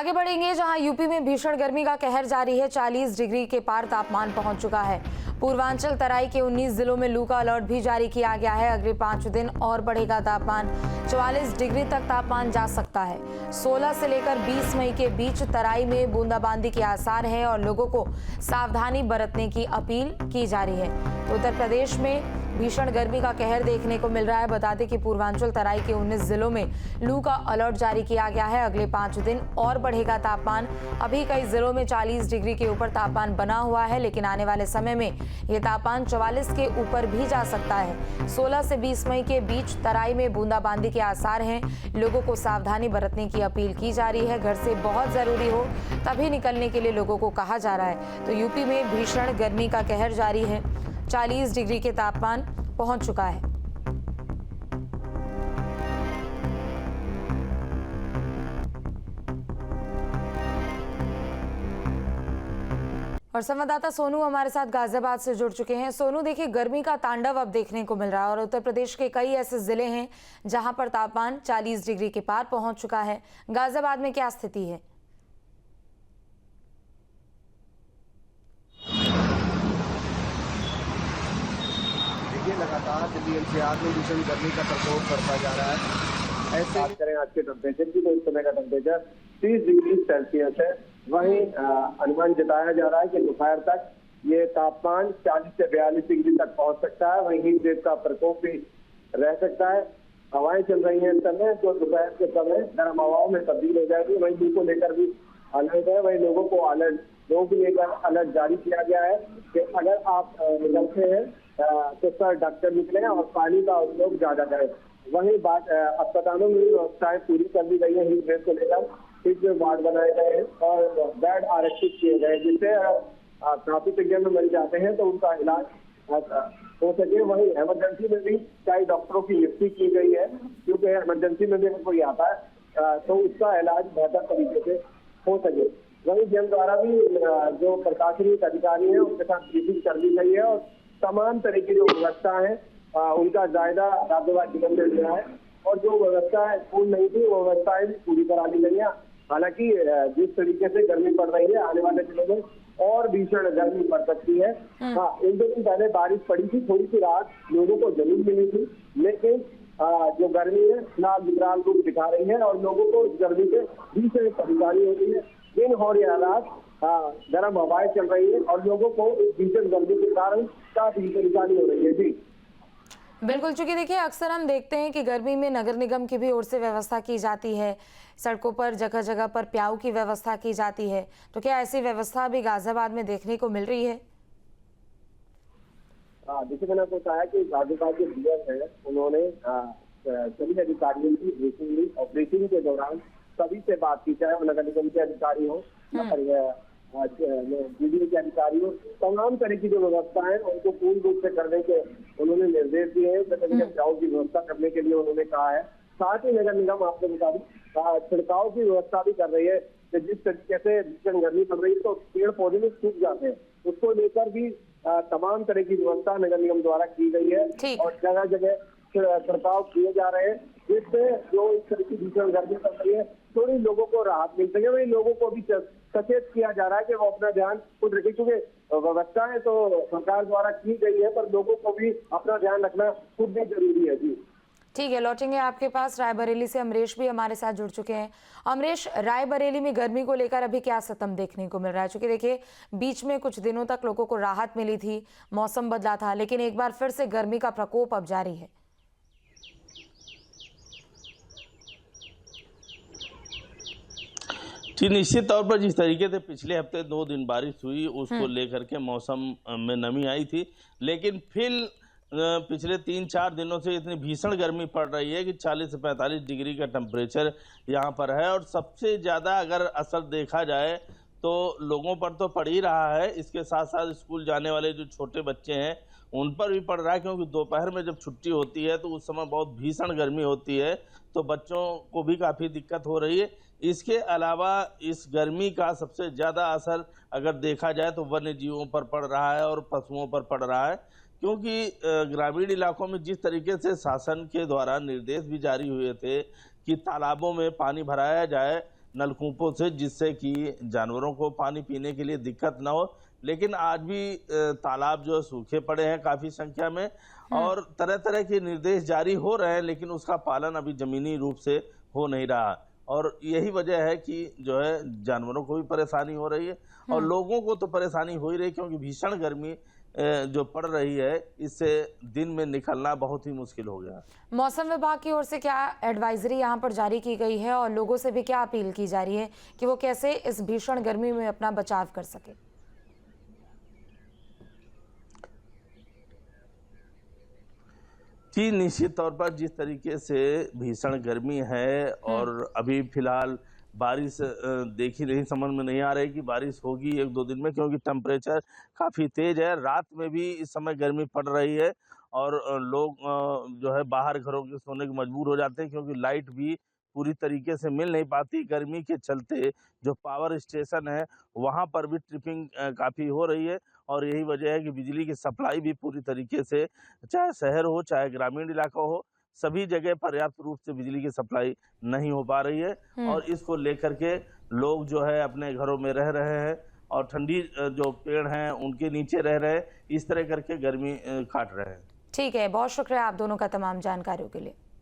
आगे बढ़ेंगे जहां यूपी में भीषण गर्मी का कहर जारी है। 40 डिग्री के पार तापमान पहुंच चुका है। पूर्वांचल तराई के 19 जिलों में लू का अलर्ट भी जारी किया गया है। अगले 5 दिन और बढ़ेगा तापमान, 44 डिग्री तक तापमान जा सकता है। 16 से लेकर 20 मई के बीच तराई में बूंदाबांदी के आसार हैं और लोगों को सावधानी बरतने की अपील की जा रही है। तो उत्तर प्रदेश में भीषण गर्मी का कहर देखने को मिल रहा है। बता दें कि पूर्वांचल तराई के 19 जिलों में लू का अलर्ट जारी किया गया है। अगले 5 दिन और बढ़ेगा तापमान। अभी कई जिलों में 40 डिग्री के ऊपर तापमान बना हुआ है, लेकिन आने वाले समय में ये तापमान 44 के ऊपर भी जा सकता है। 16 से 20 मई के बीच तराई में बूंदाबांदी के आसार हैं। लोगों को सावधानी बरतने की अपील की जा रही है। घर से बहुत जरूरी हो तभी निकलने के लिए लोगों को कहा जा रहा है। तो यूपी में भीषण गर्मी का कहर जारी है। 40 डिग्री के तापमान पहुंच चुका है। और संवाददाता सोनू हमारे साथ गाजियाबाद से जुड़ चुके हैं। सोनू, देखिए गर्मी का तांडव अब देखने को मिल रहा है और उत्तर प्रदेश के कई ऐसे जिले हैं जहां पर तापमान 40 डिग्री के पार पहुंच चुका है। गाजियाबाद में क्या स्थिति है? लगातार दिल्ली एनसीआर में भीषण गर्मी का प्रकोप बढ़ता जा रहा है। ऐसे बात करें आज के टेम्परेचर की, तो इस समय का टेम्परेचर 30 डिग्री सेल्सियस है। वहीं अनुमान जताया जा रहा है कि दोपहर तक ये तापमान 40 से 42 डिग्री तक पहुंच सकता है। वहीं हीट वेव का प्रकोप भी रह सकता है। हवाएं चल रही हैं इस समय, तो दोपहर के समय गर्म हवाओं में तब्दील हो जाएगी। वहीं लू को लेकर भी अलर्ट है। वहीं लोगों को लेकर अलर्ट जारी किया गया है कि अगर आप निकलते हैं तो सर ढककर निकले और पानी का उपयोग ज्यादा करें। वहीं बात अस्पतालों में भी व्यवस्थाएं पूरी कर दी गई है। हीट वेव को लेकर हीट वेव वार्ड बनाए गए हैं और बेड आरक्षित किए गए, जिससे काफी संख्या में मरीज जाते हैं तो उनका इलाज हो सके। वहीं इमरजेंसी में भी कई डॉक्टरों की नियुक्ति की गई है, क्योंकि इमरजेंसी में भी अगर कोई आता है तो उसका इलाज बेहतर तरीके से हो सके। वहीं जेल द्वारा भी जो प्रशासनिक अधिकारी हैं उनके साथ ब्रीफिंग कर दी गई है और तमाम तरह की जो व्यवस्था है उनका जायजा राज्यपाल निगम ने लिया है और जो व्यवस्था पूर्ण नहीं थी वो व्यवस्थाएं भी पूरी करा ली गई है। हालांकि जिस तरीके से गर्मी पड़ रही है, आने वाले दिनों में और भीषण गर्मी पड़ सकती है। हाँ, 1-2 दिन पहले बारिश पड़ी थी, थोड़ी सी राहत लोगों को जरूर मिली थी, लेकिन जो गर्मी है फिलहाल विकराल रूप दिखा रही है और लोगों को इस गर्मी से भीषण परेशानी हो रही है। दिन और या रात गर्म हवाएं चल रही है और लोगों को इस भीषण गर्मी के कारण काफी परेशानी हो रही है। जी बिल्कुल, चूंकि देखिए अक्सर हम देखते हैं कि गर्मी में नगर निगम की भी ओर से व्यवस्था की जाती है, सड़कों पर जगह जगह पर प्याऊ की व्यवस्था की जाती है। तो क्या ऐसी व्यवस्था भी गाजियाबाद में देखने को मिल रही है? देखिए, मैंने आपको बताया कि गाजियाबाद के डीएम है, उन्होंने सभी अधिकारियों की ब्रीफिंग ली और ब्रीफिंग के दौरान सभी से बात की, चाहे वो नगर निगम के अधिकारी हो बीडीओ के अधिकारी हो, तमाम तरह की जो व्यवस्था है उनको पूर्ण रूप से करने के उन्होंने निर्देश दिए हैं। छिड़काव की व्यवस्था करने के लिए उन्होंने कहा है। साथ ही नगर निगम आपको बता दूं छिड़काव की व्यवस्था भी कर रही है कि जिस तरीके से भीषण गर्मी पड़ रही है तो पेड़ पौधे में सूख जाते हैं, उसको लेकर भी तमाम तरह की व्यवस्था नगर निगम द्वारा की गई है और जगह जगह छिड़काव किए जा रहे हैं, जिससे जो इस तरह की भीषण गर्मी पड़ रही है थोड़ी लोगों को राहत मिल सके। वही लोगों को भी सचेत किया जा रहा है कि वो अपना ध्यान खुद रखें, क्योंकि व्यवस्थाएं तो सरकार द्वारा की गई है पर लोगों को भी अपना ध्यान रखना खुद भी जरूरी है। जी ठीक है, लौटेंगे आपके पास। रायबरेली से अमरीश भी हमारे साथ जुड़ चुके हैं। अमरीश, रायबरेली में गर्मी को लेकर अभी क्या सितम देखने को मिल रहा है? क्योंकि देखिए बीच में कुछ दिनों तक लोगों को राहत मिली थी, मौसम बदला था, लेकिन एक बार फिर से गर्मी का प्रकोप अब जारी है। जी, निश्चित तौर पर जिस तरीके से पिछले हफ्ते 2 दिन बारिश हुई उसको लेकर के मौसम में नमी आई थी, लेकिन फिर पिछले 3-4 दिनों से इतनी भीषण गर्मी पड़ रही है कि 40 से 45 डिग्री का टेम्परेचर यहाँ पर है। और सबसे ज़्यादा अगर असर देखा जाए तो लोगों पर तो पड़ ही रहा है, इसके साथ साथ स्कूल जाने वाले जो छोटे बच्चे हैं उन पर भी पड़ रहा है, क्योंकि दोपहर में जब छुट्टी होती है तो उस समय बहुत भीषण गर्मी होती है, तो बच्चों को भी काफ़ी दिक्कत हो रही है। इसके अलावा इस गर्मी का सबसे ज़्यादा असर अगर देखा जाए तो वन्य जीवों पर पड़ रहा है और पशुओं पर पड़ रहा है, क्योंकि ग्रामीण इलाकों में जिस तरीके से शासन के द्वारा निर्देश भी जारी हुए थे कि तालाबों में पानी भराया जाए, नलकूपों से, जिससे कि जानवरों को पानी पीने के लिए दिक्कत ना हो। लेकिन आज भी तालाब जो है सूखे पड़े हैं काफी संख्या में, और तरह तरह के निर्देश जारी हो रहे हैं, लेकिन उसका पालन अभी जमीनी रूप से हो नहीं रहा। और यही वजह है कि जो है जानवरों को भी परेशानी हो रही है और लोगों को तो परेशानी हो ही रही, क्योंकि भीषण गर्मी जो पड़ रही है, इससे दिन में निकलना बहुत ही मुश्किल हो गया। मौसम विभाग की ओर से क्या एडवाइजरी यहाँ पर जारी की गई है और लोगों से भी क्या अपील की जा रही है कि वो कैसे इस भीषण गर्मी में अपना बचाव कर सके? जी, निश्चित तौर पर जिस तरीके से भीषण गर्मी है और अभी फिलहाल बारिश देखी नहीं, समझ में नहीं आ रही कि बारिश होगी 1-2 दिन में, क्योंकि टेम्परेचर काफ़ी तेज है। रात में भी इस समय गर्मी पड़ रही है और लोग जो है बाहर घरों के सोने के मजबूर हो जाते हैं, क्योंकि लाइट भी पूरी तरीके से मिल नहीं पाती गर्मी के चलते। जो पावर स्टेशन है वहाँ पर भी ट्रिपिंग काफ़ी हो रही है, और यही वजह है कि बिजली की सप्लाई भी पूरी तरीके से, चाहे शहर हो चाहे ग्रामीण इलाका हो, सभी जगह पर्याप्त रूप से बिजली की सप्लाई नहीं हो पा रही है। और इसको लेकर के लोग जो है अपने घरों में रह रहे हैं और ठंडी जो पेड़ हैं उनके नीचे रह रहे हैं, इस तरह करके गर्मी काट रहे हैं। ठीक है, बहुत शुक्रिया आप दोनों का तमाम जानकारियों के लिए।